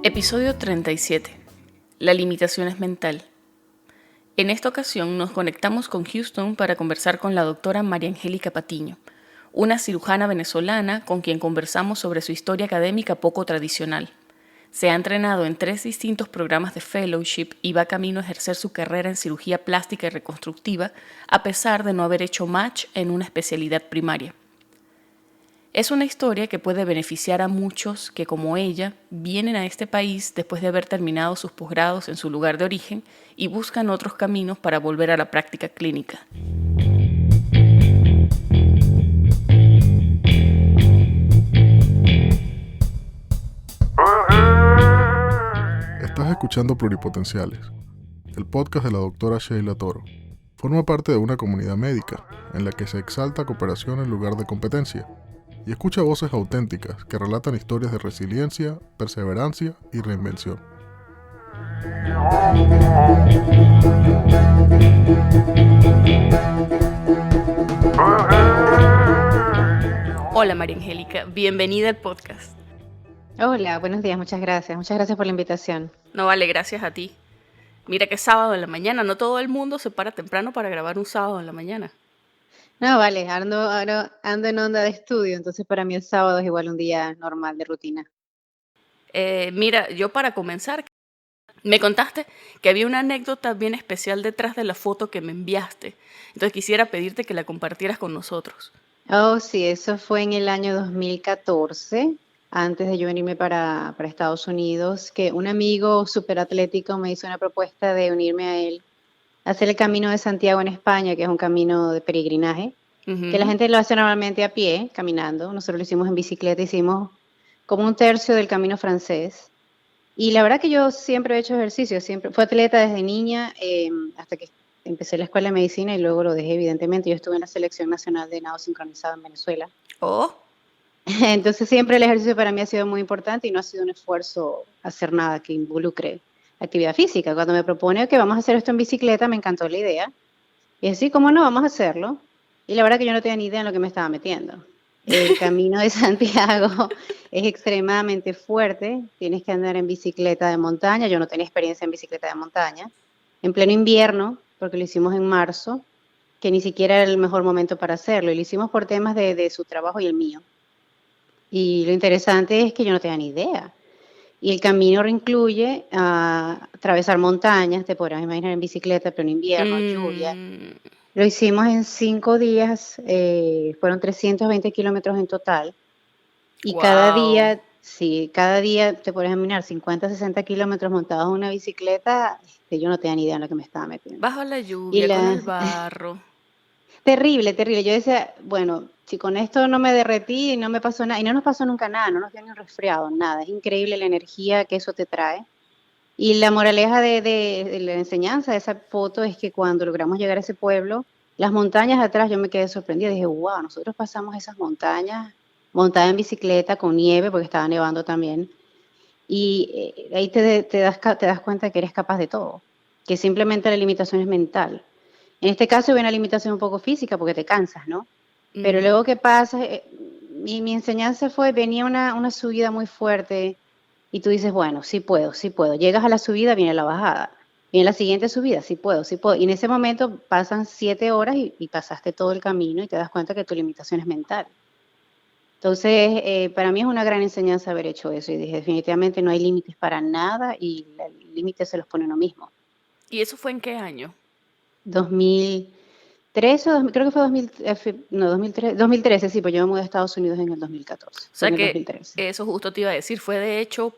Episodio 37. La limitación es mental. En esta ocasión nos conectamos con Houston para conversar con la doctora María Angélica Patiño, una cirujana venezolana con quien conversamos sobre su historia académica poco tradicional. Se ha entrenado en 3 distintos programas de fellowship y va camino a ejercer su carrera en cirugía plástica y reconstructiva, a pesar de no haber hecho match en una especialidad primaria. Es una historia que puede beneficiar a muchos que, como ella, vienen a este país después de haber terminado sus posgrados en su lugar de origen y buscan otros caminos para volver a la práctica clínica. Estás escuchando Pluripotenciales, el podcast de la doctora Sheila Toro. Forma parte de una comunidad médica en la que se exalta cooperación en lugar de competencia y escucha voces auténticas que relatan historias de resiliencia, perseverancia y reinvención. Hola María Angélica, bienvenida al podcast. Hola, buenos días, muchas gracias. Muchas gracias por la invitación. No vale, gracias a ti. Mira que es sábado en la mañana, no todo el mundo se para temprano para grabar un sábado en la mañana. No, vale, ando en onda de estudio, entonces para mí el sábado es igual un día normal de rutina. Mira, yo para comenzar, me contaste que había una anécdota bien especial detrás de la foto que me enviaste. Entonces quisiera pedirte que la compartieras con nosotros. Oh, sí, eso fue en el año 2014, antes de yo venirme para Estados Unidos, que un amigo súper atlético me hizo una propuesta de unirme a él, a hacer el Camino de Santiago en España, que es un camino de peregrinaje, que la gente lo hace normalmente a pie, caminando. Nosotros lo hicimos en bicicleta, hicimos como un tercio del camino francés. Y la verdad que yo siempre he hecho ejercicio, siempre fui atleta desde niña, hasta que empecé la escuela de medicina y luego lo dejé, evidentemente. Yo estuve en la selección nacional de nado sincronizado en Venezuela. Oh, Entonces siempre el ejercicio para mí ha sido muy importante y no ha sido un esfuerzo hacer nada que involucre actividad física. Cuando me propone que vamos a hacer esto en bicicleta, me encantó la idea. Y así, ¿cómo no? Vamos a hacerlo. Y la verdad que yo no tenía ni idea en lo que me estaba metiendo. El Camino de Santiago es extremadamente fuerte, tienes que andar en bicicleta de montaña, yo no tenía experiencia en bicicleta de montaña, en pleno invierno, porque lo hicimos en marzo, que ni siquiera era el mejor momento para hacerlo, y lo hicimos por temas de su trabajo y el mío. Y lo interesante es que yo no tenía ni idea. Y el camino incluye atravesar montañas, te podrás imaginar en bicicleta, pero en invierno, lluvia. Lo hicimos en 5 días, fueron 320 kilómetros en total. Y cada wow. día te puedes imaginar 50, 60 kilómetros montados en una bicicleta, yo no tenía ni idea en lo que me estaba metiendo. Bajo la Y lluvia, con el la, barro. terrible, terrible. Yo decía, bueno, si con esto no me derretí y no me pasó nada, y no nos pasó nunca nada, no nos dio ni un resfriado, nada. Es increíble la energía que eso te trae. Y la moraleja de la enseñanza de esa foto es que cuando logramos llegar a ese pueblo, las montañas atrás, yo me quedé sorprendida. Dije, wow, nosotros pasamos esas montañas montada en bicicleta con nieve, porque estaba nevando también. Y ahí te das cuenta que eres capaz de todo, que simplemente la limitación es mental. En este caso hay una limitación un poco física porque te cansas, ¿no? Pero luego que pasa, mi enseñanza fue, venía una subida muy fuerte y tú dices, bueno, sí puedo, sí puedo. Llegas a la subida, viene la bajada. Viene la siguiente subida, sí puedo, sí puedo. Y en ese momento pasan 7 horas y pasaste todo el camino y te das cuenta que tu limitación es mental. Entonces, para mí es una gran enseñanza haber hecho eso y dije, definitivamente no hay límites para nada y el límite se los pone uno mismo. ¿Y eso fue en qué año? 2013 o creo que fue 2013, sí, pues yo me mudé a Estados Unidos en el 2014, O fue sea en el que 2013. eso justo te iba a decir, fue de hecho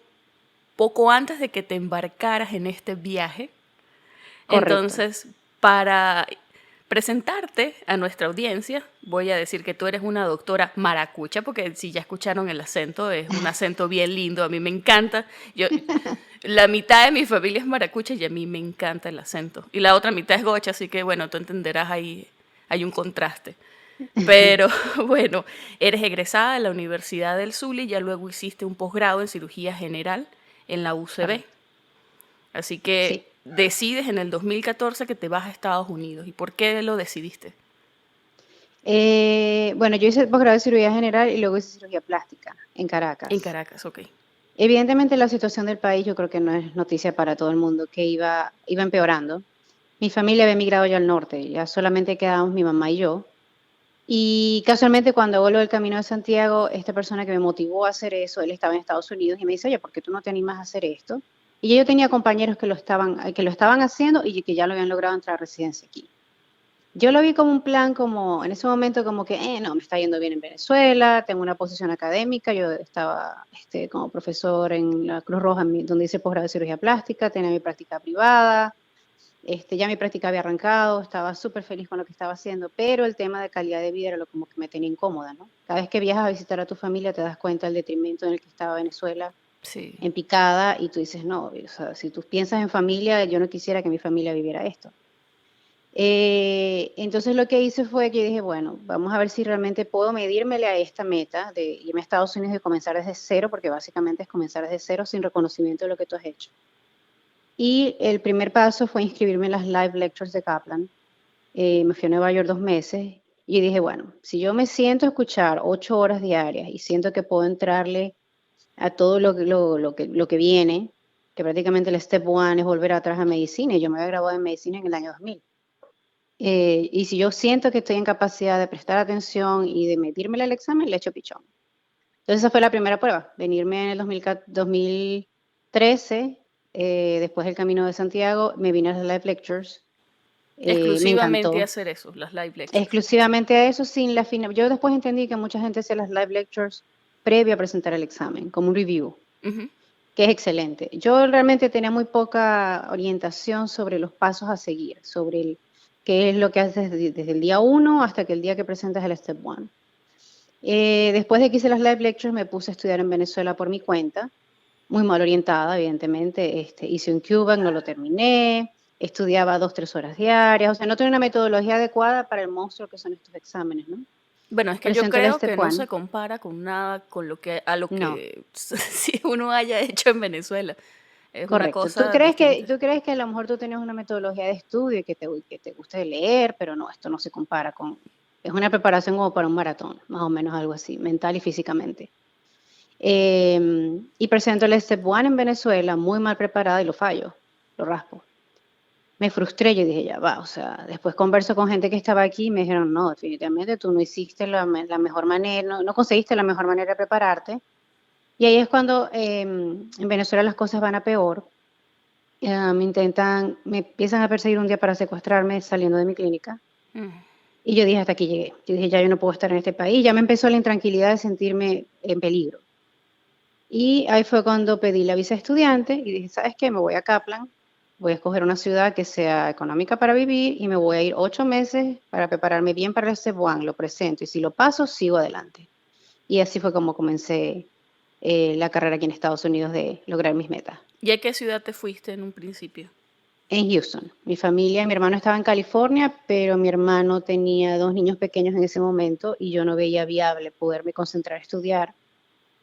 poco antes de que te embarcaras en este viaje. Correcto. Entonces, para presentarte a nuestra audiencia, voy a decir que tú eres una doctora maracucha, porque si ya escucharon el acento, es un acento bien lindo, a mí me encanta. La mitad de mi familia es maracucha y a mí me encanta el acento. Y la otra mitad es gocha, así que bueno, tú entenderás ahí, hay un contraste. Pero bueno, eres egresada de la Universidad del Zulia y ya luego hiciste un posgrado en cirugía general en la UCB. Correcto. Así que Sí. decides en el 2014 que te vas a Estados Unidos. ¿Y por qué lo decidiste? Bueno, yo hice el posgrado de cirugía general y luego hice cirugía plástica en En Caracas. Caracas, ok. Evidentemente la situación del país yo creo que no es noticia para todo el mundo, que iba empeorando. Mi familia había emigrado ya al norte, ya solamente quedábamos mi mamá y yo. Y casualmente cuando vuelvo del Camino de Santiago, esta persona que me motivó a hacer eso, él estaba en Estados Unidos y me dice, oye, ¿por qué tú no te animas a hacer esto? Y yo tenía compañeros que lo estaban haciendo y que ya lo habían logrado entrar a residencia aquí. Yo lo vi como un plan, como en ese momento, como que, no, me está yendo bien en Venezuela, tengo una posición académica, yo estaba como profesor en la Cruz Roja, donde hice posgrado de cirugía plástica, tenía mi práctica privada, ya mi práctica había arrancado, estaba súper feliz con lo que estaba haciendo, pero el tema de calidad de vida era lo como que me tenía incómoda, ¿no? Cada vez que viajas a visitar a tu familia te das cuenta del detrimento en el que estaba Venezuela, Sí. en picada, y tú dices, no, o sea, si tú piensas en familia, yo no quisiera que mi familia viviera esto. Entonces lo que hice fue que dije, bueno, vamos a ver si realmente puedo medírmele a esta meta de irme a Estados Unidos y comenzar desde cero, porque básicamente es comenzar desde cero sin reconocimiento de lo que tú has hecho. Y el primer paso fue inscribirme en las live lectures de Kaplan. Me fui a Nueva York 2 meses y dije, bueno, si yo me siento a escuchar 8 horas diarias y siento que puedo entrarle a todo lo que viene, que prácticamente el step one es volver atrás a medicina, y yo me había graduado en medicina en el año 2000. Y si yo siento que estoy en capacidad de prestar atención y de medirme el examen, le echo pichón. Entonces esa fue la primera prueba, venirme en el 2013, después del Camino de Santiago, me vine a las live lectures, me Exclusivamente encantó. hacer eso, las live lectures. Exclusivamente a eso, sin la final. Yo después entendí que mucha gente hace las live lectures previo a presentar el examen, como un review, Ujú. que es excelente. Yo realmente tenía muy poca orientación sobre los pasos a seguir, sobre qué es lo que haces desde el día 1 hasta que el día que presentas el step 1. Después de que hice las live lectures, me puse a estudiar en Venezuela por mi cuenta, muy mal orientada, evidentemente. Hice un QBAC, no lo terminé, estudiaba 2, 3 horas diarias, o sea, no tenía una metodología adecuada para el monstruo que son estos exámenes, ¿no? Bueno, es que yo Presento el creo step que no se one. compara con nada con a lo No, que si uno haya hecho en Venezuela. Es una correcto. ¿Tú cosa crees que, distinta. tú crees que a lo mejor tú tenías una metodología de estudio y que te guste leer, pero no, esto no se compara con... Es una preparación como para un maratón, más o menos algo así, mental y físicamente. Y presento el Step One en Venezuela, muy mal preparada, y lo fallo, lo raspo. Me frustré, yo dije, ya va, o sea, después converso con gente que estaba aquí y me dijeron, no, definitivamente tú no hiciste la mejor manera, no conseguiste la mejor manera de prepararte. Y ahí es cuando en Venezuela las cosas van a peor. Me empiezan a perseguir un día para secuestrarme saliendo de mi clínica. Mm. Y yo dije, hasta aquí llegué. Yo dije, ya yo no puedo estar en este país. Ya me empezó la intranquilidad de sentirme en peligro. Y ahí fue cuando pedí la visa de estudiante y dije, ¿sabes qué? Me voy a Kaplan, voy a escoger una ciudad que sea económica para vivir y me voy a ir 8 meses para prepararme bien para el CEBUAN, lo presento y si lo paso, sigo adelante. Y así fue como comencé la carrera aquí en Estados Unidos de lograr mis metas. ¿Y a qué ciudad te fuiste en un principio? En Houston. Mi familia, mi hermano estaba en California, pero mi hermano tenía 2 niños pequeños en ese momento y yo no veía viable poderme concentrar a estudiar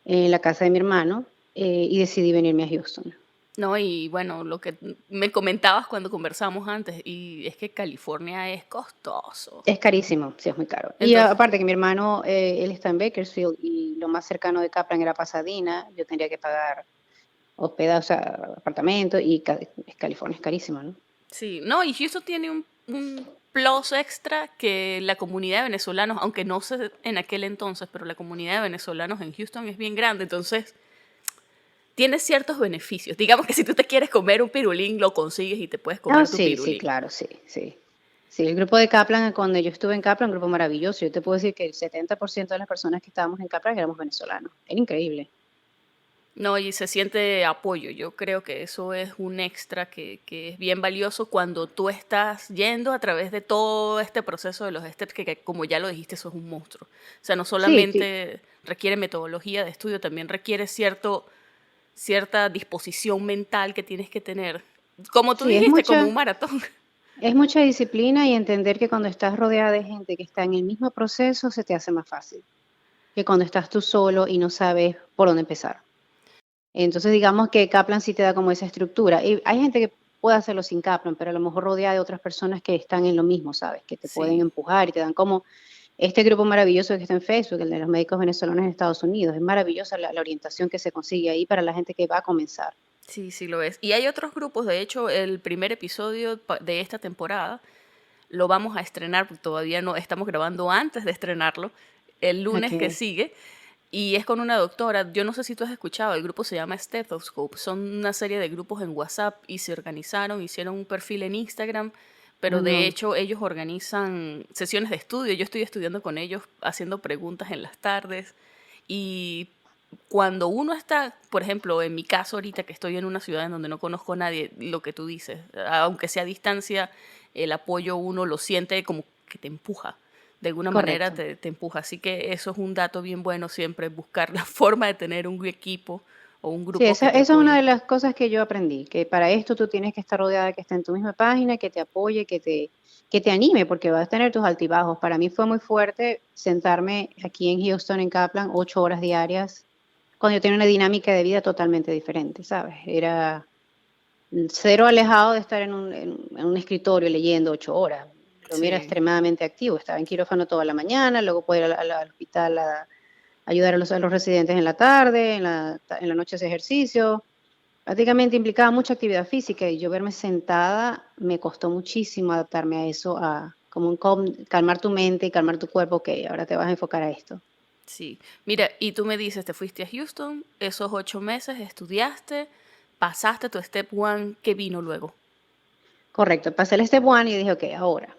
en la casa de mi hermano y decidí venirme a Houston. No, y bueno, lo que me comentabas cuando conversamos antes, y es que California es costoso. Es carísimo, sí, es muy caro. Y Entonces, aparte que mi hermano, él está en Bakersfield y lo más cercano de Kaplan era Pasadena, yo tendría que pagar hospedaje, o sea, apartamento, y California es carísimo, ¿no? sí, no, y Houston tiene un plus extra que la comunidad de venezolanos, aunque no sé en aquel entonces, pero la comunidad de venezolanos en Houston es bien grande, entonces tiene ciertos beneficios. Digamos que si tú te quieres comer un pirulín, lo consigues y te puedes Ah, comer tu sí, sí, pirulín. claro, sí, sí. Sí, el grupo de Kaplan, cuando yo estuve en Kaplan, un grupo maravilloso. Yo te puedo decir que el 70% de las personas que estábamos en Kaplan éramos venezolanos. Era increíble. No, y se siente apoyo. Yo creo que eso es un extra que es bien valioso cuando tú estás yendo a través de todo este proceso de los steps, que como ya lo dijiste, eso es un monstruo. O sea, no Sí, sí, solamente requiere metodología de estudio, también requiere cierta disposición mental que tienes que tener. Como tú sí, es dijiste, como mucha, un maratón. es mucha disciplina y entender que cuando estás rodeada de gente que está en el mismo proceso, se te hace más fácil que cuando estás tú solo y no sabes por dónde empezar. Entonces, digamos que Kaplan sí te da como esa estructura. Y hay gente que puede hacerlo sin Kaplan, pero a lo mejor rodeada de otras personas que están en lo mismo, ¿sabes? Que te pueden Sí. empujar y te dan como Este grupo maravilloso que está en Facebook, el de los médicos venezolanos en Estados Unidos, es maravillosa la orientación que se consigue ahí para la gente que va a comenzar. Sí, sí lo es. Y hay otros grupos, de hecho, el primer episodio de esta temporada lo vamos a estrenar, porque todavía no estamos grabando antes de estrenarlo, el lunes que Okay. sigue, y es con una doctora. Yo no sé si tú has escuchado, el grupo se llama Stethoscope. Son una serie de grupos en WhatsApp y se organizaron, hicieron un perfil en Instagram, Oh, pero de no. hecho ellos organizan sesiones de estudio. Yo estoy estudiando con ellos, haciendo preguntas en las tardes, y cuando uno está, por ejemplo, en mi caso ahorita que estoy en una ciudad en donde no conozco a nadie, lo que tú dices, aunque sea a distancia, el apoyo uno lo siente como que te empuja, de alguna manera Correcto. te empuja. Así que eso es un dato bien bueno siempre, buscar la forma de tener un equipo o un Sí, grupo esa, que te esa es una apoye. de las cosas que yo aprendí, que para esto tú tienes que estar rodeada de que esté en tu misma página, que te apoye, que te anime, porque vas a tener tus altibajos. Para mí fue muy fuerte sentarme aquí en Houston, en Kaplan, 8 horas diarias, cuando yo tenía una dinámica de vida totalmente diferente, ¿sabes? Era cero alejado de estar en un escritorio leyendo 8 horas. Lo mío era Sí, extremadamente activo, estaba en quirófano toda la mañana, luego podía ir al hospital a ayudar a los residentes en la tarde, en la noche hacer ejercicio. Prácticamente implicaba mucha actividad física y yo verme sentada me costó muchísimo adaptarme a eso, a como calmar tu mente y calmar tu cuerpo, ok, ahora te vas a enfocar a esto. sí. Mira, y tú me dices, te fuiste a Houston, esos 8 meses estudiaste, pasaste tu Step One, ¿qué vino luego? Correcto, pasé el step one y dije, ok, ahora.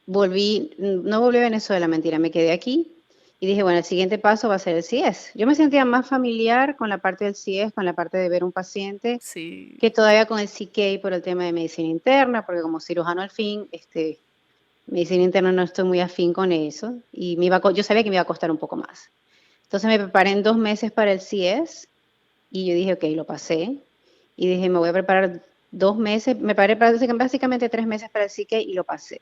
No volví a Venezuela, mentira, me quedé aquí y dije, bueno, el siguiente paso va a ser el CS. Yo me sentía más familiar con la parte del CS, con la parte de ver un paciente, Sí, que todavía con el CK por el tema de medicina interna, porque como cirujano al fin, medicina interna no estoy muy afín con eso y yo sabía que me iba a costar un poco más. Entonces me preparé en 2 meses para el CS y yo dije, ok, lo pasé. Y dije, me voy a preparar 2 meses, me preparé básicamente 3 meses para el CK y lo pasé.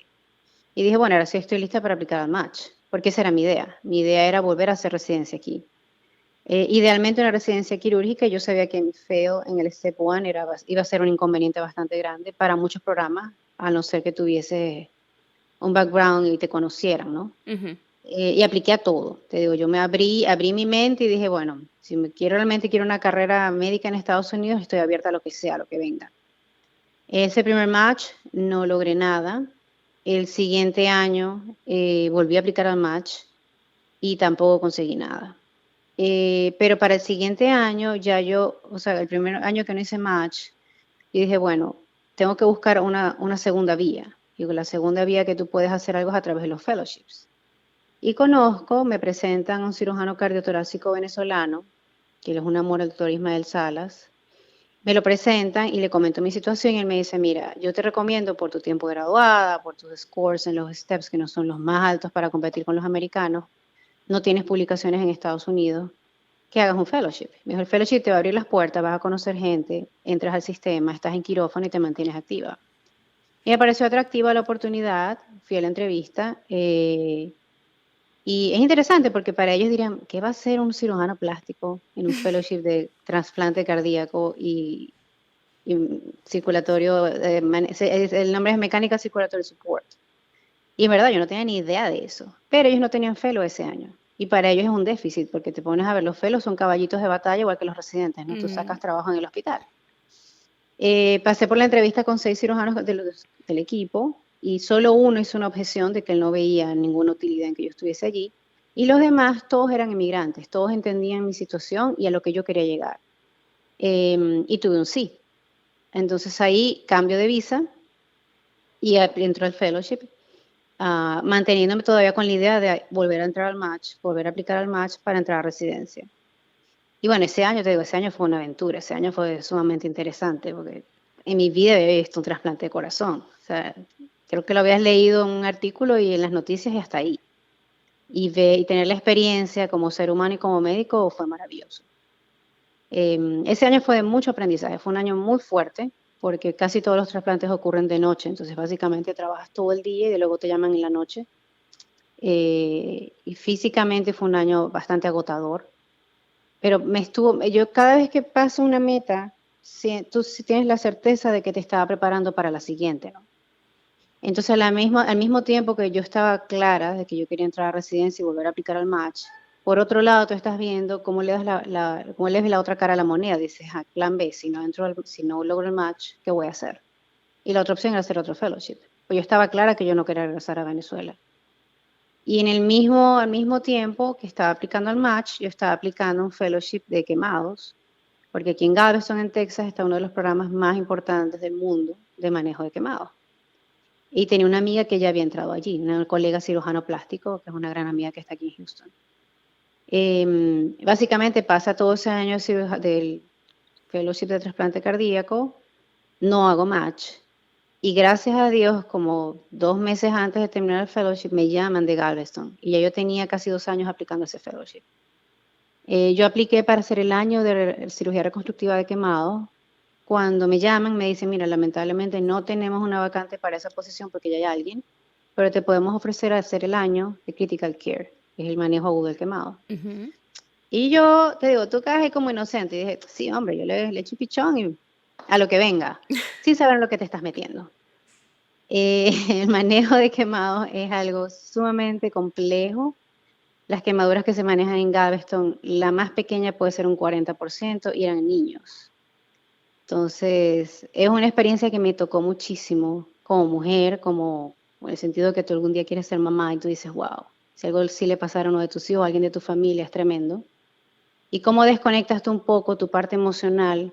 Y dije, bueno, ahora sí estoy lista para aplicar al match, porque esa era mi idea. Mi idea era volver a hacer residencia aquí. Idealmente una residencia quirúrgica, yo sabía que mi fail en el Step One iba a ser un inconveniente bastante grande para muchos programas, a no ser que tuviese un background y te conocieran, ¿no? ujú, Y apliqué a todo. Te digo, yo abrí mi mente y dije, bueno, si realmente quiero una carrera médica en Estados Unidos, estoy abierta a lo que sea, a lo que venga. Ese primer match no logré nada. El siguiente año volví a aplicar al match y tampoco conseguí nada. Pero para el siguiente año, o sea, el primer año que no hice match, y dije, bueno, tengo que buscar una segunda vía. Y la segunda vía que tú puedes hacer algo es a través de los fellowships. Y me presentan a un cirujano cardiotorácico venezolano, que él es un amor, el doctor Ismael Salas. Me lo presentan y le comento mi situación y él me dice, mira, yo te recomiendo por tu tiempo graduada, por tus scores en los steps que no son los más altos para competir con los americanos, no tienes publicaciones en Estados Unidos, que hagas un fellowship. Me dijo, el fellowship te va a abrir las puertas, vas a conocer gente, entras al sistema, estás en quirófano y te mantienes activa. Y me pareció atractiva la oportunidad, fui a la entrevista, y es interesante porque para ellos dirían, ¿qué va a hacer un cirujano plástico en un fellowship de trasplante cardíaco y circulatorio? El nombre es Mecánica Circulatory Support. Y en verdad yo no tenía ni idea de eso, pero ellos no tenían fellow ese año. Y para ellos es un déficit, porque te pones a ver, los fellows son caballitos de batalla igual que los residentes, ¿no? Tú ujú. sacas trabajo en el hospital. Pasé por la entrevista con 6 cirujanos del equipo y solo uno hizo una objeción de que él no veía ninguna utilidad en que yo estuviese allí. Y los demás, todos eran inmigrantes, todos entendían mi situación y a lo que yo quería llegar. Y tuve un sí. Entonces ahí cambio de visa y entró al fellowship, manteniéndome todavía con la idea de volver a entrar al match, volver a aplicar al match para entrar a residencia. Y bueno, ese año fue una aventura, ese año fue sumamente interesante, porque en mi vida había visto un trasplante de corazón. O sea, creo que lo habías leído en un artículo y en las noticias y hasta ahí. Y tener la experiencia como ser humano y como médico fue maravilloso. Ese año fue de mucho aprendizaje, fue un año muy fuerte, porque casi todos los trasplantes ocurren de noche, entonces básicamente trabajas todo el día y luego te llaman en la noche. Y físicamente fue un año bastante agotador, pero yo cada vez que paso una meta, tú sí tienes la certeza de que te estaba preparando para la siguiente, ¿no? Entonces, al mismo tiempo que yo estaba clara de que yo quería entrar a residencia y volver a aplicar al match, por otro lado, tú estás viendo cómo le das cómo le ves la otra cara a la moneda. Dices, plan B, si no logro el match, ¿qué voy a hacer? Y la otra opción era hacer otro fellowship. Pues yo estaba clara que yo no quería regresar a Venezuela. Y al mismo tiempo que estaba aplicando al match, yo estaba aplicando un fellowship de quemados, porque aquí en Galveston, en Texas, está uno de los programas más importantes del mundo de manejo de quemados. Y tenía una amiga que ya había entrado allí, una colega cirujano plástico, que es una gran amiga que está aquí en Houston. Básicamente pasa todo ese año del fellowship de trasplante cardíaco, no hago match. Y gracias a Dios, como 2 meses antes de terminar el fellowship, me llaman de Galveston. Y ya yo tenía casi 2 años aplicando ese fellowship. Yo apliqué para hacer el año de cirugía reconstructiva de quemado. Cuando me llaman, me dicen, mira, lamentablemente no tenemos una vacante para esa posición porque ya hay alguien, pero te podemos ofrecer hacer el año de critical care, que es el manejo agudo del quemado. Ujú. Y yo, te digo, tú caes como inocente. Y dije, sí, hombre, yo le echo pichón y a lo que venga, sin saber en lo que te estás metiendo. El manejo de quemados es algo sumamente complejo. Las quemaduras que se manejan en Galveston, la más pequeña puede ser un 40% y eran niños. Entonces, es una experiencia que me tocó muchísimo como mujer, como en el sentido de que tú algún día quieres ser mamá y tú dices, wow, si algo sí le pasara a uno de tus hijos, a alguien de tu familia, es tremendo. Y cómo desconectas tú un poco tu parte emocional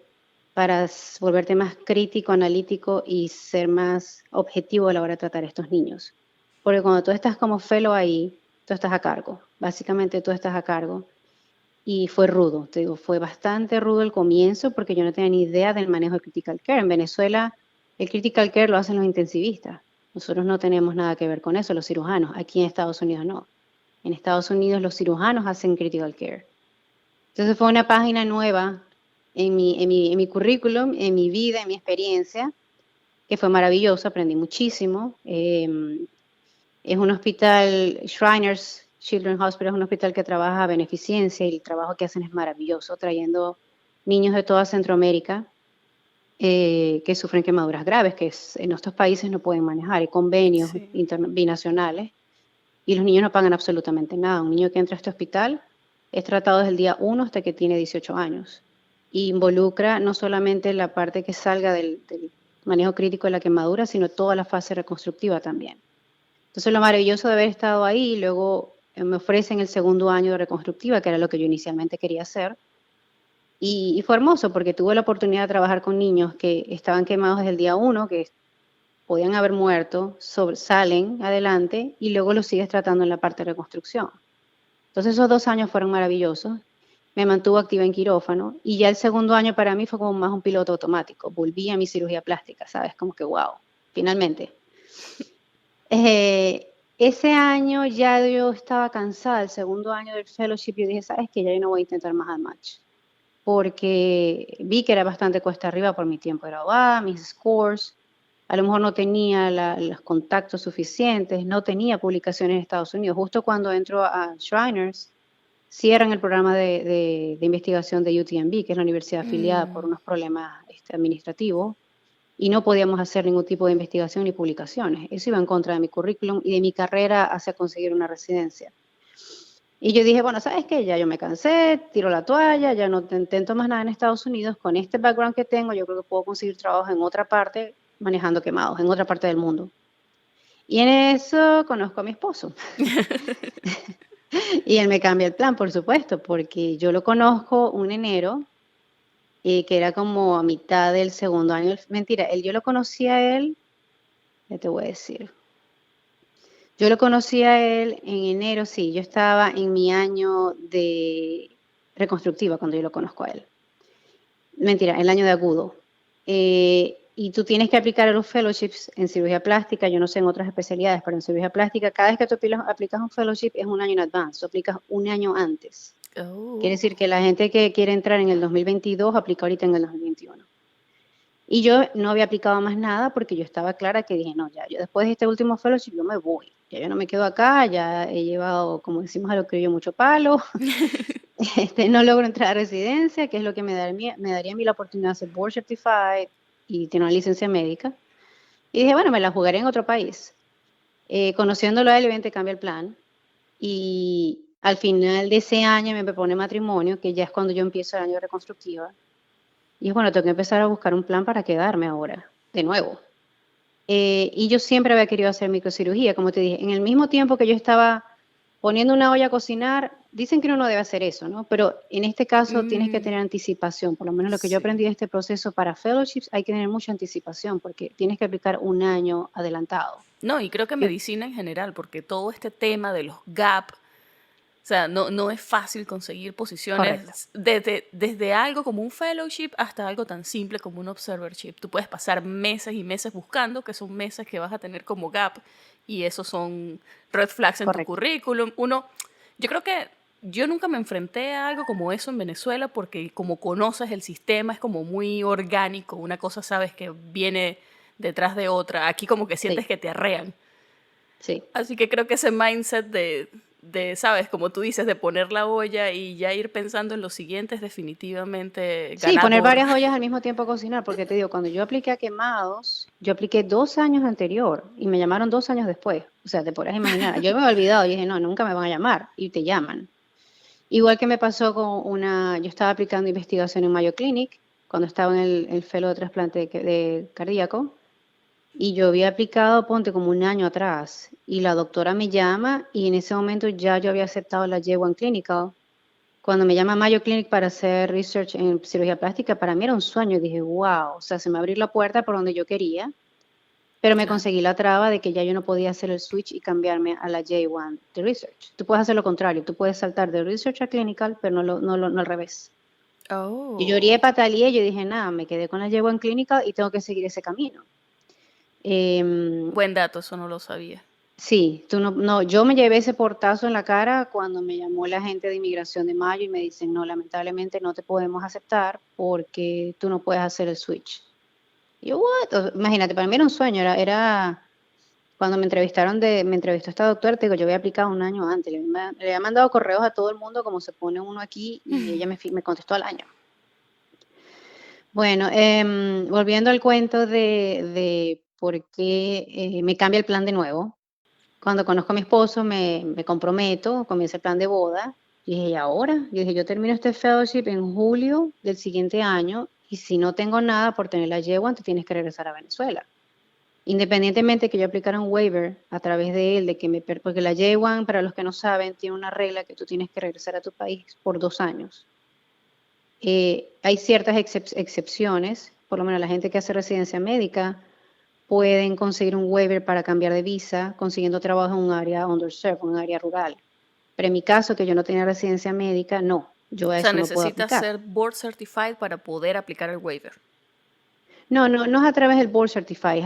para volverte más crítico, analítico y ser más objetivo a la hora de tratar a estos niños. Porque cuando tú estás como fellow ahí, tú estás a cargo. Básicamente tú estás a cargo. Y fue rudo, te digo, fue bastante rudo el comienzo porque yo no tenía ni idea del manejo de critical care. En Venezuela, el critical care lo hacen los intensivistas. Nosotros no tenemos nada que ver con eso, los cirujanos. Aquí en Estados Unidos no. En Estados Unidos los cirujanos hacen critical care. Entonces fue una página nueva en mi currículum, en mi vida, en mi experiencia, que fue maravilloso, aprendí muchísimo. Es un hospital, Shriners Children's Hospital, es un hospital que trabaja a beneficencia y el trabajo que hacen es maravilloso, trayendo niños de toda Centroamérica que sufren quemaduras graves, que en nuestros países no pueden manejar, hay convenios Sí. binacionales y los niños no pagan absolutamente nada. Un niño que entra a este hospital es tratado desde el día 1 hasta que tiene 18 años. Y involucra no solamente la parte que salga del manejo crítico de la quemadura, sino toda la fase reconstructiva también. Entonces lo maravilloso de haber estado ahí, luego me ofrecen el segundo año de reconstructiva, que era lo que yo inicialmente quería hacer. Y fue hermoso porque tuve la oportunidad de trabajar con niños que estaban quemados desde el día 1, que podían haber muerto, salen adelante y luego los sigues tratando en la parte de reconstrucción. Entonces esos 2 años fueron maravillosos. Me mantuvo activa en quirófano y ya el segundo año para mí fue como más un piloto automático. Volví a mi cirugía plástica, ¿sabes? Como que wow, finalmente. Ese año ya yo estaba cansada, el segundo año del fellowship, yo dije, ¿sabes qué? Ya yo no voy a intentar más al match. Porque vi que era bastante cuesta arriba por mi tiempo de graduada, mis scores. A lo mejor no tenía los contactos suficientes, no tenía publicaciones en Estados Unidos. Justo cuando entro a Shriners, cierran el programa de investigación de UTMB, que es la universidad afiliada por unos problemas administrativos, y no podíamos hacer ningún tipo de investigación ni publicaciones. Eso iba en contra de mi currículum y de mi carrera hacia conseguir una residencia. Y yo dije, bueno, ¿sabes qué? Ya yo me cansé, tiro la toalla, ya no intento más nada en Estados Unidos. Con este background que tengo, yo creo que puedo conseguir trabajo en otra parte, manejando quemados, en otra parte del mundo. Y en eso conozco a mi esposo. Y él me cambia el plan, por supuesto, porque yo lo conozco un enero, que era como a mitad del segundo año. Mentira, yo lo conocí a él, ya te voy a decir. Yo lo conocí a él en enero, sí, yo estaba en mi año de reconstructiva cuando yo lo conozco a él. Mentira, el año de agudo. Y tú tienes que aplicar a los fellowships en cirugía plástica, yo no sé en otras especialidades, pero en cirugía plástica, cada vez que tú aplicas un fellowship es un año en advance, tú aplicas un año antes. Oh. Quiere decir que la gente que quiere entrar en el 2022 aplica ahorita en el 2021. Y yo no había aplicado más nada porque yo estaba clara que dije, no, ya, yo después de este último fellowship yo me voy. Ya yo no me quedo acá, ya he llevado, como decimos a lo que yo, mucho palo. No logro entrar a residencia, que es lo que me daría a mí la oportunidad de ser board certified y tener una licencia médica. Y dije, bueno, me la jugaré en otro país. Conociéndolo a él, obviamente cambia el plan. Y al final de ese año me propone matrimonio, que ya es cuando yo empiezo el año de reconstructiva. Y es bueno, tengo que empezar a buscar un plan para quedarme ahora, de nuevo. Y yo siempre había querido hacer microcirugía, como te dije. En el mismo tiempo que yo estaba poniendo una olla a cocinar, dicen que uno no debe hacer eso, ¿no? Pero en este caso tienes que tener anticipación. Por lo menos lo que yo Sí. aprendí de este proceso para fellowships, hay que tener mucha anticipación porque tienes que aplicar un año adelantado. No, y creo que Y- medicina en general, porque todo este tema de los gap, o sea, no es fácil conseguir Correcto. posiciones desde algo como un fellowship hasta algo tan simple como un observership. Tú puedes pasar meses y meses buscando, que son meses que vas a tener como gap, y esos son red flags en tu Correcto. currículum. Yo creo que yo nunca me enfrenté a algo como eso en Venezuela porque como conoces el sistema es como muy orgánico, una cosa sabes que viene detrás de otra. Aquí como que sientes Sí, que te arrean. sí. Así que creo que ese mindset sabes, como tú dices, de poner la olla y ya ir pensando en lo siguiente es definitivamente Sí, poner ganador. varias ollas al mismo tiempo a cocinar, porque te digo, cuando yo apliqué a quemados, yo apliqué 2 años anterior y me llamaron 2 años después. O sea, te podrás imaginar. Yo me había olvidado, y dije, no, nunca me van a llamar y te llaman. Igual que me pasó yo estaba aplicando investigación en Mayo Clinic cuando estaba en el fellow de trasplante de cardíaco y yo había aplicado, ponte, como un año atrás y la doctora me llama y en ese momento ya yo había aceptado la J1 Clinical. Cuando me llama Mayo Clinic para hacer research en cirugía plástica, para mí era un sueño. Dije, wow, o sea, se me abrió la puerta por donde yo quería, pero me Claro. conseguí la traba de que ya yo no podía hacer el switch y cambiarme a la J1 de research. Tú puedes hacer lo contrario, tú puedes saltar de research a clinical, pero no al revés. Yo lloré, Oh, pataleé, yo dije, nada, me quedé con la J1 clinical y tengo que seguir ese camino. Em, buen dato, eso no lo sabía. Sí, yo me llevé ese portazo en la cara cuando me llamó la gente de inmigración de Mayo y me dicen, no, lamentablemente no te podemos aceptar porque tú no puedes hacer el switch. Y yo, what? Imagínate, para mí era un sueño, era cuando me entrevistó esta doctora, te digo, yo había aplicado un año antes, le había mandado correos a todo el mundo como se pone uno aquí y ella me contestó al año. Bueno, volviendo al cuento de por qué me cambia el plan de nuevo. Cuando conozco a mi esposo, me comprometo, comienza el plan de boda. Y dije, ¿y ahora? Yo dije, yo termino este fellowship en julio del siguiente año y si no tengo nada por tener la yegua, te tienes que regresar a Venezuela. Independientemente que yo aplicara un waiver a través de él, porque la J1, para los que no saben, tiene una regla que tú tienes que regresar a tu país por 2 años. Hay ciertas excepciones, por lo menos la gente que hace residencia médica pueden conseguir un waiver para cambiar de visa consiguiendo trabajo en un área underserved, en un área rural. Pero en mi caso, que yo no tenía residencia médica, no, yo O a sea, eso no puedo necesitas aplicar. ser board certified para poder aplicar el waiver. No es a través del Board Certified,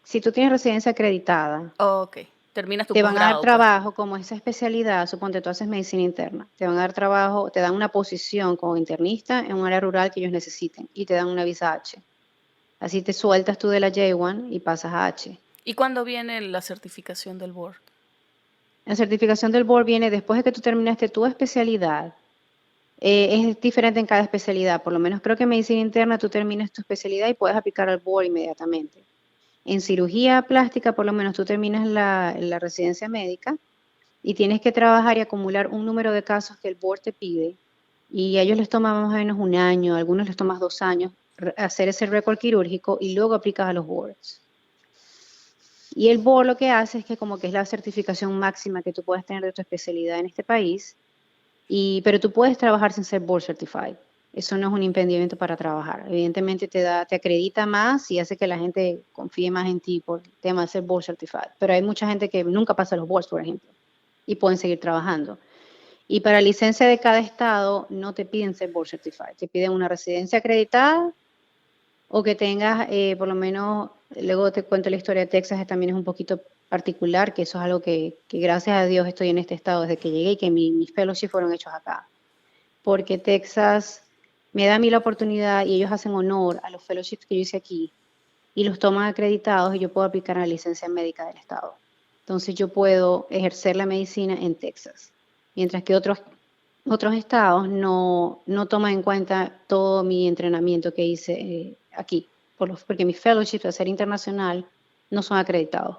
si tú tienes residencia acreditada, Ok, terminas tu te van a dar posgrado, pues. trabajo como esa especialidad, suponte tú haces medicina interna, te van a dar trabajo, te dan una posición como internista en un área rural que ellos necesiten y te dan una visa H. Así te sueltas tú de la J1 y pasas a H. ¿Y cuándo viene la certificación del board? La certificación del board viene después de que tú terminaste tu especialidad. Es diferente en cada especialidad. Por lo menos creo que en medicina interna tú terminas tu especialidad y puedes aplicar al board inmediatamente. En cirugía plástica, por lo menos tú terminas la residencia médica y tienes que trabajar y acumular un número de casos que el board te pide. Y a ellos les toma más o menos un año, a algunos les toma 2 años hacer ese récord quirúrgico y luego aplicas a los boards. Y el board lo que hace es que como que es la certificación máxima que tú puedes tener de tu especialidad en este país, pero tú puedes trabajar sin ser board certified. Eso no es un impedimento para trabajar. Evidentemente te acredita más y hace que la gente confíe más en ti por el tema de ser board certified. Pero hay mucha gente que nunca pasa los boards, por ejemplo, y pueden seguir trabajando. Y para licencia de cada estado no te piden ser board certified, te piden una residencia acreditada o que tengas por lo menos, luego te cuento la historia de Texas, que también es un poquito particular, que eso es algo que gracias a Dios estoy en este estado desde que llegué y que mis fellowships fueron hechos acá. Porque Texas me da a mí la oportunidad y ellos hacen honor a los fellowships que yo hice aquí y los toman acreditados y yo puedo aplicar a la licencia médica del estado. Entonces yo puedo ejercer la medicina en Texas, mientras que otros estados no toman en cuenta todo mi entrenamiento que hice aquí, porque mi fellowship, al ser internacional, no son acreditados.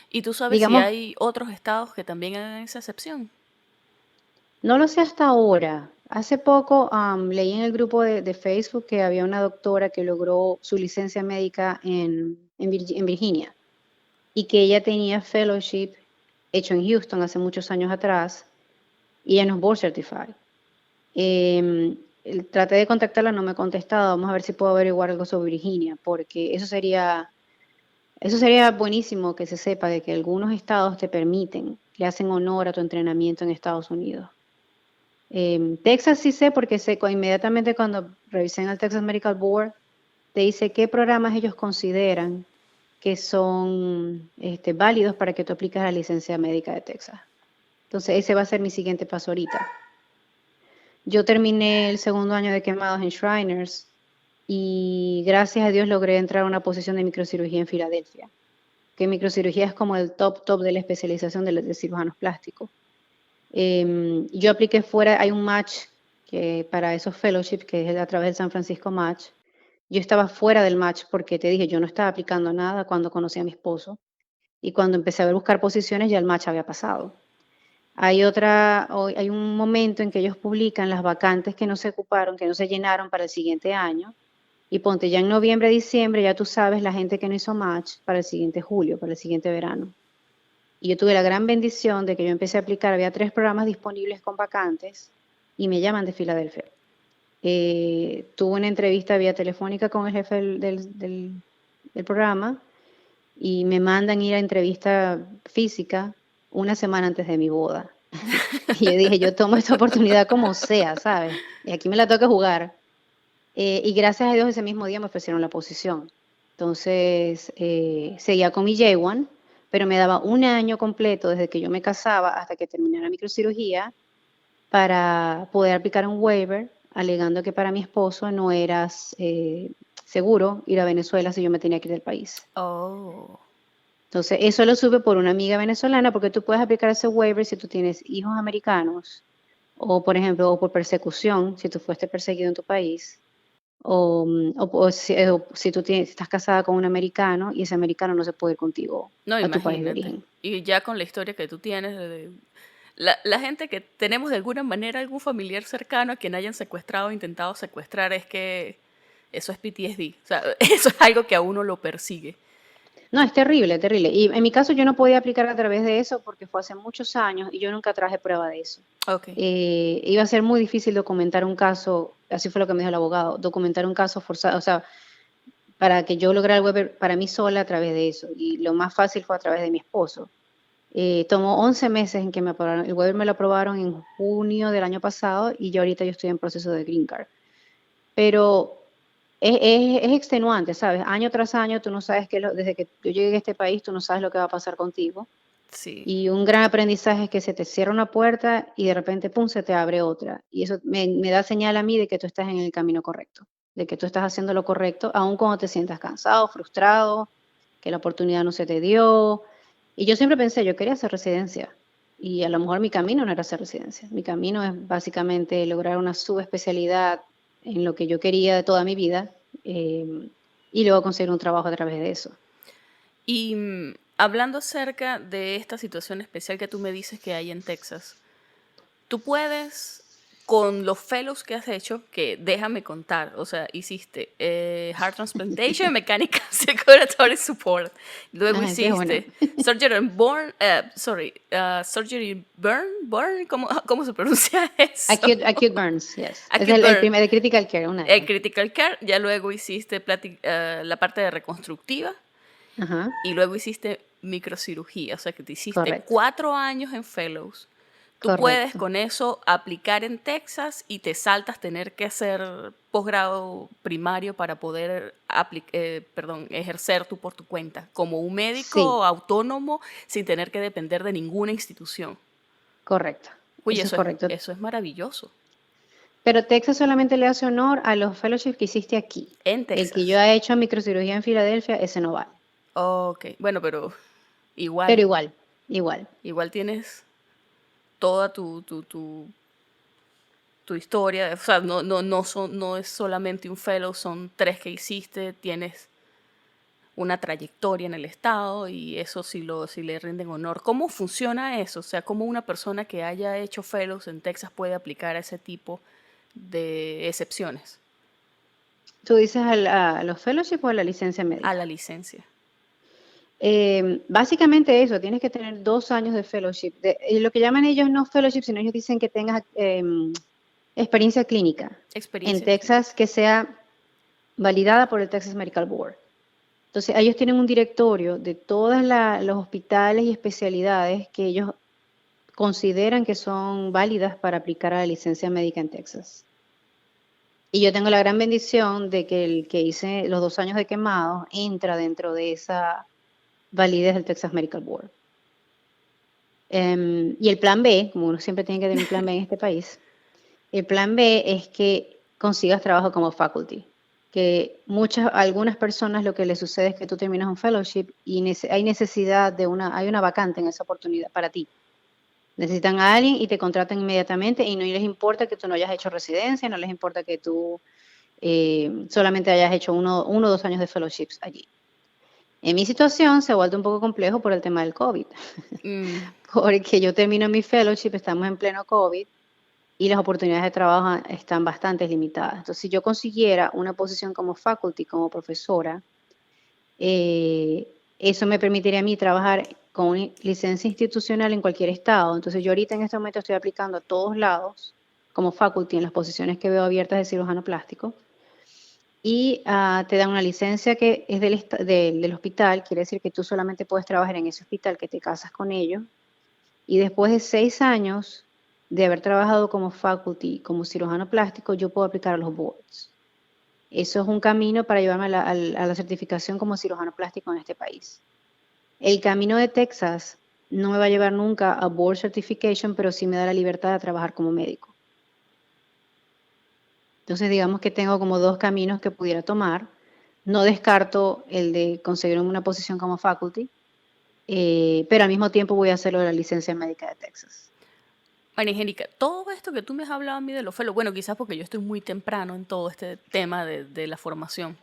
¿Y tú sabes si Digamos, hay otros estados que también hagan esa excepción? no lo sé hasta ahora. Hace poco leí en el grupo de Facebook que había una doctora que logró su licencia médica en Virginia y que ella tenía fellowship hecho en Houston hace muchos años atrás y ella no es board certified. Traté de contactarla, no me ha contestado. Vamos a ver si puedo averiguar algo sobre Virginia, porque eso sería buenísimo que se sepa de que algunos estados te permiten, le hacen honor a tu entrenamiento en Estados Unidos. Texas sí sé porque sé inmediatamente cuando revisé en el Texas Medical Board, te dice qué programas ellos consideran que son válidos para que tú apliques a la licencia médica de Texas. Entonces ese va a ser mi siguiente paso ahorita. Yo terminé el segundo año de quemados en Shriners y gracias a Dios logré entrar a una posición de microcirugía en Filadelfia, que microcirugía es como el top de la especialización de cirujanos plásticos. Yo apliqué fuera, hay un match que para esos fellowships que es a través del San Francisco Match. Yo estaba fuera del match porque te dije, yo no estaba aplicando nada cuando conocí a mi esposo y cuando empecé a buscar posiciones ya el match había pasado. Hay un momento en que ellos publican las vacantes que no se ocuparon, que no se llenaron para el siguiente año. Y ponte ya en noviembre, diciembre, ya tú sabes la gente que no hizo match para el siguiente julio, para el siguiente verano. Y yo tuve la gran bendición de que yo empecé a aplicar, había 3 programas disponibles con vacantes y me llaman de Filadelfia. Tuve una entrevista vía telefónica con el jefe del programa y me mandan ir a entrevista física una semana antes de mi boda. Y yo dije, yo tomo esta oportunidad como sea, ¿sabes? Y aquí me la toca jugar. Y gracias a Dios ese mismo día me ofrecieron la posición. Entonces, seguía con mi J1, pero me daba un año completo desde que yo me casaba hasta que terminara microcirugía para poder aplicar un waiver, alegando que para mi esposo no era seguro ir a Venezuela si yo me tenía que ir del país. Oh, Entonces, eso lo supe por una amiga venezolana, porque tú puedes aplicar ese waiver si tú tienes hijos americanos, o por ejemplo, o por persecución, si tú fuiste perseguido en tu país, o si estás casada con un americano y ese americano no se puede ir contigo no, a tu país de imagínate. origen. Y ya con la historia que tú tienes, la gente que tenemos de alguna manera algún familiar cercano a quien hayan secuestrado o intentado secuestrar, es que eso es PTSD. O sea, eso es algo que a uno lo persigue. No, es terrible, terrible. Y en mi caso yo no podía aplicar a través de eso porque fue hace muchos años y yo nunca traje prueba de eso. Ok. Iba a ser muy difícil documentar un caso, así fue lo que me dijo el abogado, documentar un caso forzado, o sea, para que yo lograra el web para mí sola a través de eso. Y lo más fácil fue a través de mi esposo. Tomó 11 meses en que me aprobaron. El web me lo aprobaron en junio del año pasado y yo ahorita yo estoy en proceso de Green Card. Pero es extenuante, ¿sabes? Año tras año tú no sabes desde que yo llegué a este país, tú no sabes lo que va a pasar contigo. Sí. Y un gran aprendizaje es que se te cierra una puerta y de repente, pum, se te abre otra. Y eso me da señal a mí de que tú estás en el camino correcto, de que tú estás haciendo lo correcto, aun cuando te sientas cansado, frustrado, que la oportunidad no se te dio. Y yo siempre pensé, yo quería hacer residencia. Y a lo mejor mi camino no era hacer residencia. Mi camino es básicamente lograr una subespecialidad en lo que yo quería de toda mi vida y luego conseguir un trabajo a través de eso. Y hablando acerca de esta situación especial que tú me dices que hay en Texas, tú puedes, con los fellows que has hecho, que déjame contar, o sea, hiciste Heart Transplantation, Mechanical Circulatory Support, luego Ajá, sí, es buena. hiciste Surgery Burn, ¿cómo se pronuncia eso? Acute burns, yes. Acute Es el burn. primer de critical care, una de El ellas. Critical Care, ya luego hiciste la parte de reconstructiva Ajá, y luego hiciste microcirugía, o sea que te hiciste correcto, 4 años en fellows. Tú puedes correcto. con eso aplicar en Texas y te saltas tener que hacer posgrado primario para poder ejercer tú por tu cuenta, como un Sí, médico autónomo sin tener que depender de ninguna institución. correcto. Uy, Eso es correcto. eso es maravilloso. Pero Texas solamente le hace honor a los fellowships que hiciste aquí. En El que yo Texas. he hecho microcirugía en Filadelfia, ese no vale. Ok, bueno, pero Pero igual, igual, igual. igual tienes toda tu historia, o sea, no es solamente un fellow, son 3 que hiciste, tienes una trayectoria en el estado y eso si le rinden honor. ¿Cómo funciona eso? O sea, ¿cómo una persona que haya hecho fellows en Texas puede aplicar a ese tipo de excepciones ¿Tú dices a los fellowship o a la licencia a médica? la licencia? Básicamente eso, tienes que tener 2 años de fellowship. Lo que llaman ellos no fellowship, sino ellos dicen que tengas experiencia clínica en Experiencia clínica. Texas que sea validada por el Texas Medical Board. Entonces, ellos tienen un directorio de todos los hospitales y especialidades que ellos consideran que son válidas para aplicar a la licencia médica en Texas. Y yo tengo la gran bendición de que el que hice los 2 años de quemado entra dentro de esa validez del Texas Medical Board. Y el plan B, como uno siempre tiene que tener un plan B en este país, el plan B es que consigas trabajo como faculty. Que algunas personas lo que les sucede es que tú terminas un fellowship y hay necesidad hay una vacante en esa oportunidad para ti. Necesitan a alguien y te contratan inmediatamente y no les importa que tú no hayas hecho residencia, no les importa que tú solamente hayas hecho 1 o 2 años de fellowships allí. En mi situación se ha vuelto un poco complejo por el tema del COVID, porque yo termino mi fellowship, estamos en pleno COVID y las oportunidades de trabajo están bastante limitadas. Entonces, si yo consiguiera una posición como faculty, como profesora, eso me permitiría a mí trabajar con una licencia institucional en cualquier estado. Entonces, yo ahorita en este momento estoy aplicando a todos lados como faculty en las posiciones que veo abiertas de cirujano plástico y te dan una licencia que es del hospital, quiere decir que tú solamente puedes trabajar en ese hospital, que te casas con ellos, y después de 6 años de haber trabajado como faculty, como cirujano plástico, yo puedo aplicar a los boards. Eso es un camino para llevarme a la certificación como cirujano plástico en este país. El camino de Texas no me va a llevar nunca a board certification, pero sí me da la libertad de trabajar como médico. Entonces, digamos que tengo como 2 caminos que pudiera tomar. No descarto el de conseguir una posición como faculty, pero al mismo tiempo voy a hacerlo de la licencia médica de Texas. María Angélica, todo esto que tú me has hablado a mí de los fellows, bueno, quizás porque yo estoy muy temprano en todo este tema de la formación,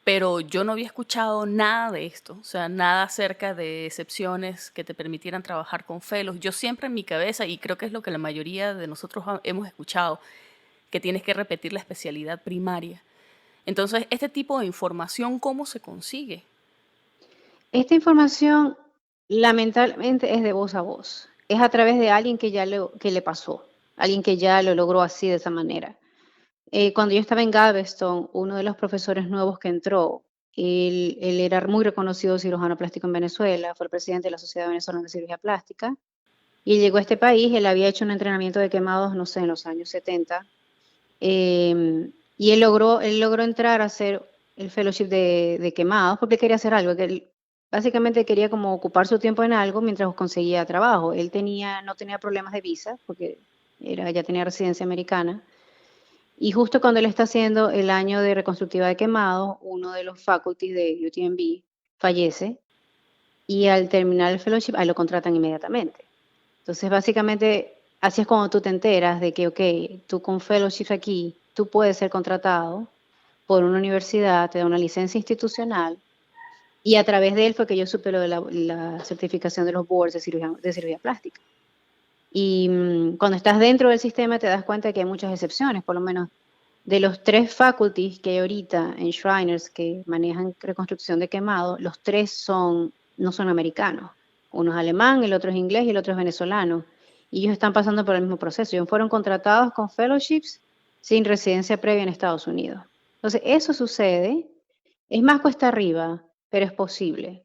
pero yo no había escuchado nada de esto, o sea, nada acerca de excepciones que te permitieran trabajar con fellows. Yo siempre en mi cabeza, y creo que es lo que la mayoría de nosotros hemos escuchado, que tienes que repetir la especialidad primaria. Entonces, este tipo de información, ¿cómo se consigue? Esta información lamentablemente es de voz a voz. Es a través de alguien que le pasó, alguien que ya lo logró así de esa manera. Cuando yo estaba en Galveston, uno de los profesores nuevos que entró, él era muy reconocido cirujano plástico en Venezuela, fue el presidente de la Sociedad Venezolana de Cirugía Plástica, y llegó a este país, él había hecho un entrenamiento de quemados, no sé, en los años 70, y él logró entrar a hacer el fellowship de quemados porque quería hacer algo, que él básicamente quería como ocupar su tiempo en algo mientras conseguía trabajo. Él no tenía problemas de visa porque ya tenía residencia americana. Y justo cuando él está haciendo el año de reconstructiva de quemados, uno de los faculties de UTMB fallece y al terminar el fellowship, ahí lo contratan inmediatamente. Entonces, básicamente, así es cuando tú te enteras de que, ok, tú con fellowship aquí, tú puedes ser contratado por una universidad, te da una licencia institucional, y a través de él fue que yo supe lo de la certificación de los boards de cirugía plástica. Y cuando estás dentro del sistema te das cuenta de que hay muchas excepciones, por lo menos de los 3 faculties que hay ahorita en Shriners que manejan reconstrucción de quemado, los 3 no son americanos. Uno es alemán, el otro es inglés y el otro es venezolano. Y ellos están pasando por el mismo proceso. Ellos fueron contratados con fellowships sin residencia previa en Estados Unidos. Entonces, eso sucede. Es más cuesta arriba, pero es posible.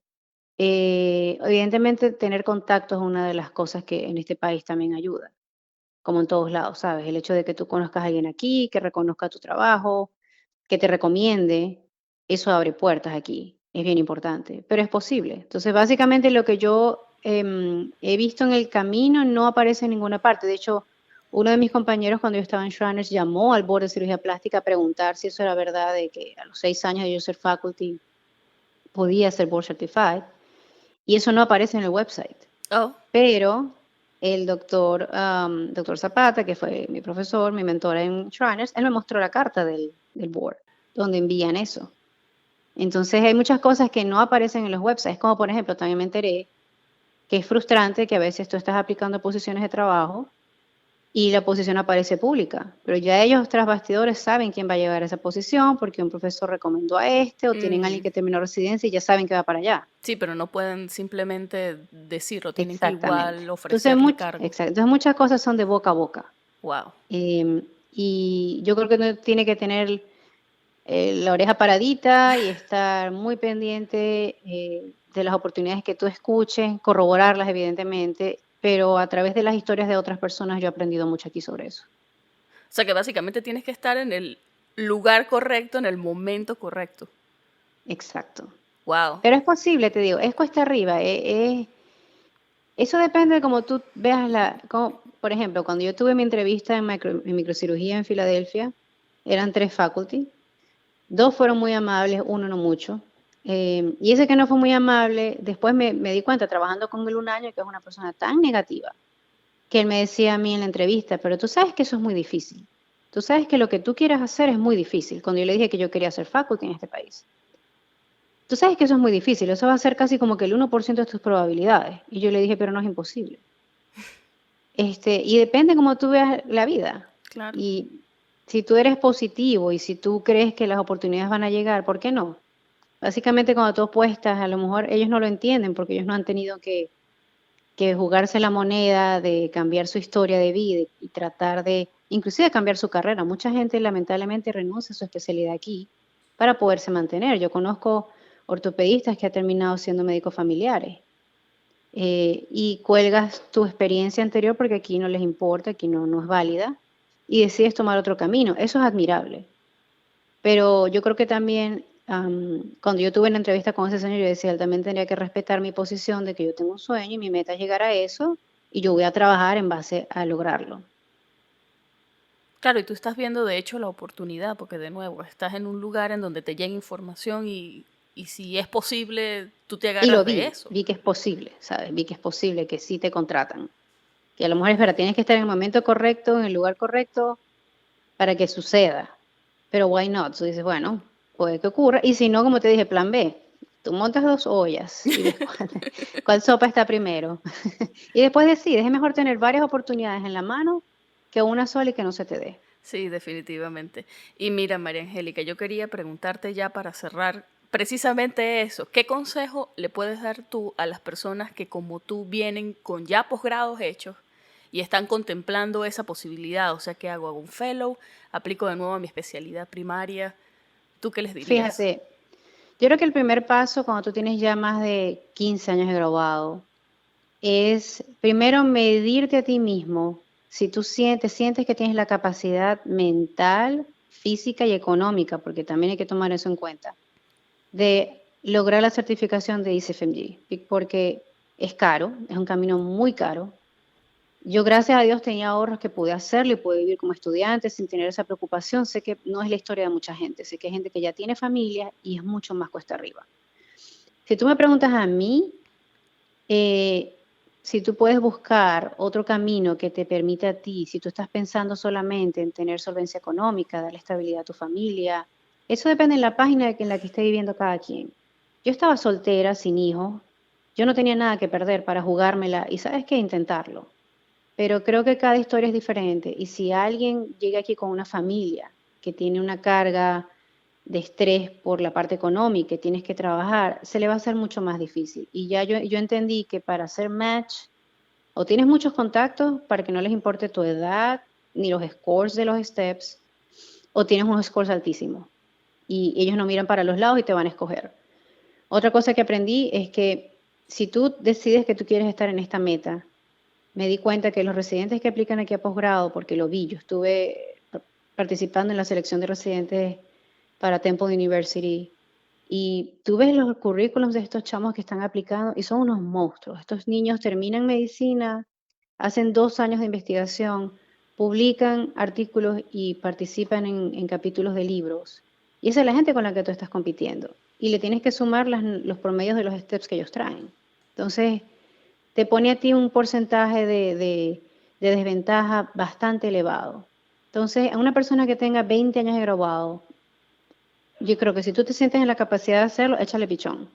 Evidentemente, tener contacto es una de las cosas que en este país también ayuda, como en todos lados, ¿sabes? El hecho de que tú conozcas a alguien aquí, que reconozca tu trabajo, que te recomiende, eso abre puertas aquí, es bien importante, pero es posible. Entonces, básicamente lo que yo he visto en el camino no aparece en ninguna parte. De hecho, uno de mis compañeros cuando yo estaba en Shriners llamó al board de cirugía plástica a preguntar si eso era verdad, de que a los 6 años de yo ser faculty podía ser board certified, y eso no aparece en el website. Oh, Pero el doctor Zapata, que fue mi profesor, mi mentor en Shriners, él me mostró la carta del board, donde envían eso. Entonces hay muchas cosas que no aparecen en los websites, como por ejemplo, también me enteré que es frustrante que a veces tú estás aplicando posiciones de trabajo y la posición aparece pública, pero ya ellos tras bastidores saben quién va a llegar a esa posición porque un profesor recomendó a este o tienen a alguien Mm, que terminó residencia y ya saben que va para allá. sí, pero no pueden simplemente decirlo, tienen que Exactamente. igual Entonces, ofrecerle cargo. entonces muchas cosas son de boca a boca. Wow. Y yo creo que uno tiene que tener la oreja paradita y estar muy pendiente de las oportunidades que tú escuches, corroborarlas evidentemente, pero a través de las historias de otras personas yo he aprendido mucho aquí sobre eso. O sea que básicamente tienes que estar en el lugar correcto, en el momento correcto. Exacto. Wow. Pero es posible, te digo, es cuesta arriba. Eso depende de cómo tú veas por ejemplo, cuando yo tuve mi entrevista en microcirugía en Filadelfia, eran 3 faculty. 2 fueron muy amables, uno no mucho. Y ese que no fue muy amable, después me di cuenta trabajando con él un año que es una persona tan negativa, que él me decía a mí en la entrevista, pero tú sabes que eso es muy difícil. Tú sabes que lo que tú quieras hacer es muy difícil. Cuando yo le dije que yo quería hacer faculty en este país. Tú sabes que eso es muy difícil, eso va a ser casi como que el 1% de tus probabilidades. Y yo le dije, pero no es imposible. Y depende cómo tú veas la vida. Claro. Y si tú eres positivo y si tú crees que las oportunidades van a llegar, ¿por qué no? Básicamente cuando tú apuestas, a lo mejor ellos no lo entienden porque ellos no han tenido que jugarse la moneda de cambiar su historia de vida y tratar de, inclusive cambiar su carrera. Mucha gente lamentablemente renuncia a su especialidad aquí para poderse mantener. Yo conozco ortopedistas que han terminado siendo médicos familiares y cuelgas tu experiencia anterior porque aquí no les importa, aquí no es válida y decides tomar otro camino. Eso es admirable. Pero yo creo que también, cuando yo tuve una entrevista con ese señor, yo decía, él también tendría que respetar mi posición de que yo tengo un sueño y mi meta es llegar a eso y yo voy a trabajar en base a lograrlo. Claro, y tú estás viendo de hecho la oportunidad, porque de nuevo, estás en un lugar en donde te llega información y si es posible, tú te Y agarras lo de eso. vi que es posible, ¿sabes? Vi que es posible que sí te contratan. Que a lo mejor es verdad, tienes que estar en el momento correcto, en el lugar correcto, para que suceda. Pero why not? Tú dices, bueno, puede que ocurra. Y si no, como te dije, plan B. Tú montas 2 ollas y ves cuál sopa está primero. Y después decides, es mejor tener varias oportunidades en la mano que una sola y que no se te dé. Sí, definitivamente. Y mira, María Angélica, yo quería preguntarte ya para cerrar precisamente eso. ¿Qué consejo le puedes dar tú a las personas que como tú vienen con ya posgrados hechos y están contemplando esa posibilidad? O sea, ¿qué hago? ¿Hago un fellow? ¿Aplico de nuevo a mi especialidad primaria? ¿Tú qué les dirías? Fíjate, yo creo que el primer paso cuando tú tienes ya más de 15 años de graduado es primero medirte a ti mismo. Si tú sientes que tienes la capacidad mental, física y económica, porque también hay que tomar eso en cuenta, de lograr la certificación de ICFMG, porque es caro, es un camino muy caro. Yo, gracias a Dios, tenía ahorros que pude hacerlo y pude vivir como estudiante sin tener esa preocupación. Sé que no es la historia de mucha gente, sé que hay gente que ya tiene familia y es mucho más cuesta arriba. Si tú me preguntas a mí, eh, si tú puedes buscar otro camino que te permita a ti, si tú estás pensando solamente en tener solvencia económica, darle estabilidad a tu familia, eso depende de la página en la que esté viviendo cada quien. Yo estaba soltera, sin hijos, yo no tenía nada que perder para jugármela y sabes qué, intentarlo. Pero creo que cada historia es diferente y si alguien llega aquí con una familia que tiene una carga de estrés por la parte económica, que tienes que trabajar, se le va a hacer mucho más difícil. Y ya yo entendí que para hacer match, o tienes muchos contactos para que no les importe tu edad ni los scores de los steps, o tienes unos scores altísimos. Y ellos no miran para los lados y te van a escoger. Otra cosa que aprendí es que si tú decides que tú quieres estar en esta meta, me di cuenta que los residentes que aplican aquí a posgrado, porque lo vi, yo estuve participando en la selección de residentes para Temple University y tú ves los currículums de estos chamos que están aplicando y son unos monstruos. Estos niños terminan medicina, hacen 2 años de investigación, publican artículos y participan en capítulos de libros. Y esa es la gente con la que tú estás compitiendo. Y le tienes que sumar los promedios de los steps que ellos traen. Entonces, te pone a ti un porcentaje de desventaja bastante elevado. Entonces, a una persona que tenga 20 años de graduado, yo creo que si tú te sientes en la capacidad de hacerlo, échale pichón.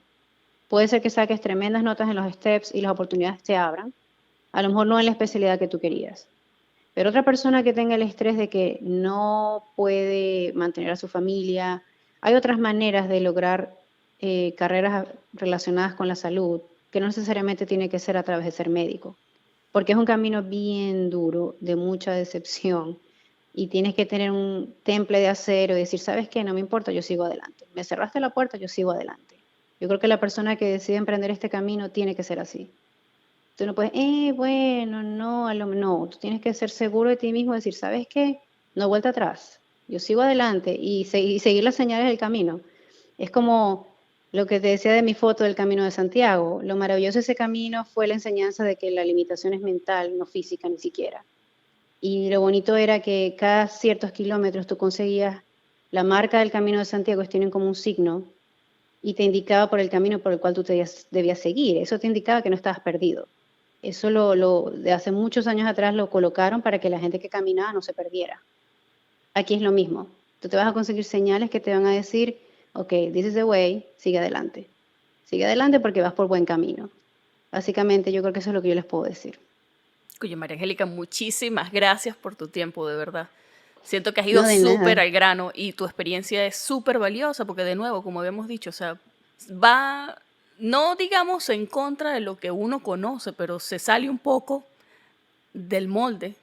Puede ser que saques tremendas notas en los steps y las oportunidades te abran. A lo mejor no en la especialidad que tú querías. Pero otra persona que tenga el estrés de que no puede mantener a su familia, hay otras maneras de lograr carreras relacionadas con la salud, que no necesariamente tiene que ser a través de ser médico, porque es un camino bien duro, de mucha decepción, y tienes que tener un temple de acero y decir, ¿sabes qué? No me importa, yo sigo adelante. Me cerraste la puerta, yo sigo adelante. Yo creo que la persona que decide emprender este camino tiene que ser así. Tú no puedes, bueno, no, tú tienes que ser seguro de ti mismo, decir, ¿sabes qué? No vuelta atrás, yo sigo adelante y seguir las señales del camino. Es como lo que te decía de mi foto del Camino de Santiago. Lo maravilloso de ese camino fue la enseñanza de que la limitación es mental, no física ni siquiera. Y lo bonito era que cada ciertos kilómetros tú conseguías la marca del Camino de Santiago, que tienen como un signo, y te indicaba por el camino por el cual tú debías seguir. Eso te indicaba que no estabas perdido. Eso de hace muchos años atrás lo colocaron para que la gente que caminaba no se perdiera. Aquí es lo mismo. Tú te vas a conseguir señales que te van a decir, ok, this is the way, sigue adelante. Sigue adelante porque vas por buen camino. Básicamente yo creo que eso es lo que yo les puedo decir. Oye, María Angélica, muchísimas gracias por tu tiempo, de verdad. Siento que has ido súper al grano y tu experiencia es súper valiosa porque, de nuevo, como habíamos dicho, o sea, va, no digamos en contra de lo que uno conoce, pero se sale un poco del molde.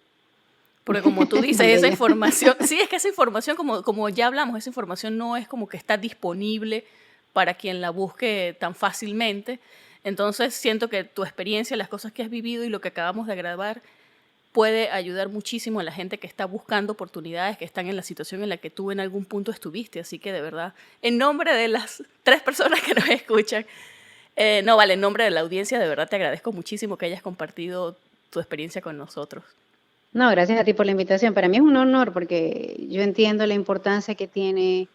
Porque como tú dices, esa información, sí, es que esa información, como ya hablamos, esa información no es como que está disponible para quien la busque tan fácilmente. Entonces siento que tu experiencia, las cosas que has vivido y lo que acabamos de grabar puede ayudar muchísimo a la gente que está buscando oportunidades, que están en la situación en la que tú en algún punto estuviste. Así que de verdad, en nombre de las 3 personas que nos escuchan, en nombre de la audiencia, de verdad te agradezco muchísimo que hayas compartido tu experiencia con nosotros. No, gracias a ti por la invitación. Para mí es un honor porque yo entiendo la importancia que tiene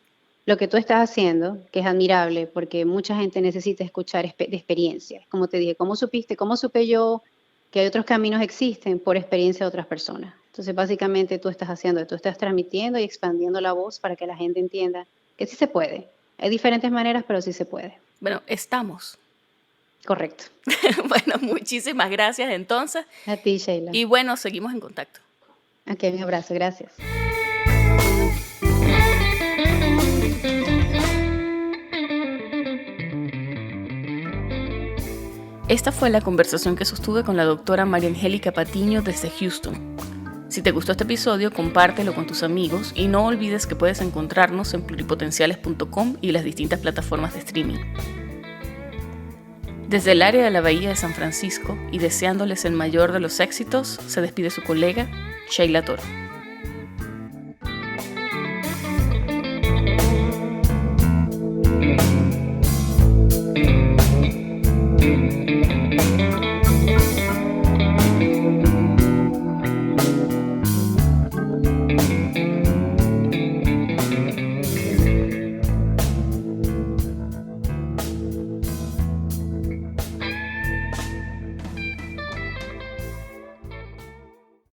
lo que tú estás haciendo, que es admirable, porque mucha gente necesita escuchar de experiencias. Como te dije, ¿cómo supiste? ¿Cómo supe yo que hay otros caminos existen por experiencia de otras personas? Entonces, básicamente tú estás transmitiendo y expandiendo la voz para que la gente entienda que sí se puede. Hay diferentes maneras, pero sí se puede. Bueno, estamos. Correcto. Bueno, muchísimas gracias entonces. A ti, Sheila. Y bueno, seguimos en contacto. Ok, un abrazo, gracias. Esta fue la conversación que sostuve con la doctora María Angélica Patiño desde Houston. Si te gustó este episodio, compártelo con tus amigos y no olvides que puedes encontrarnos en pluripotenciales.com y las distintas plataformas de streaming. Desde el área de la Bahía de San Francisco y deseándoles el mayor de los éxitos, se despide su colega, Sheila Toro.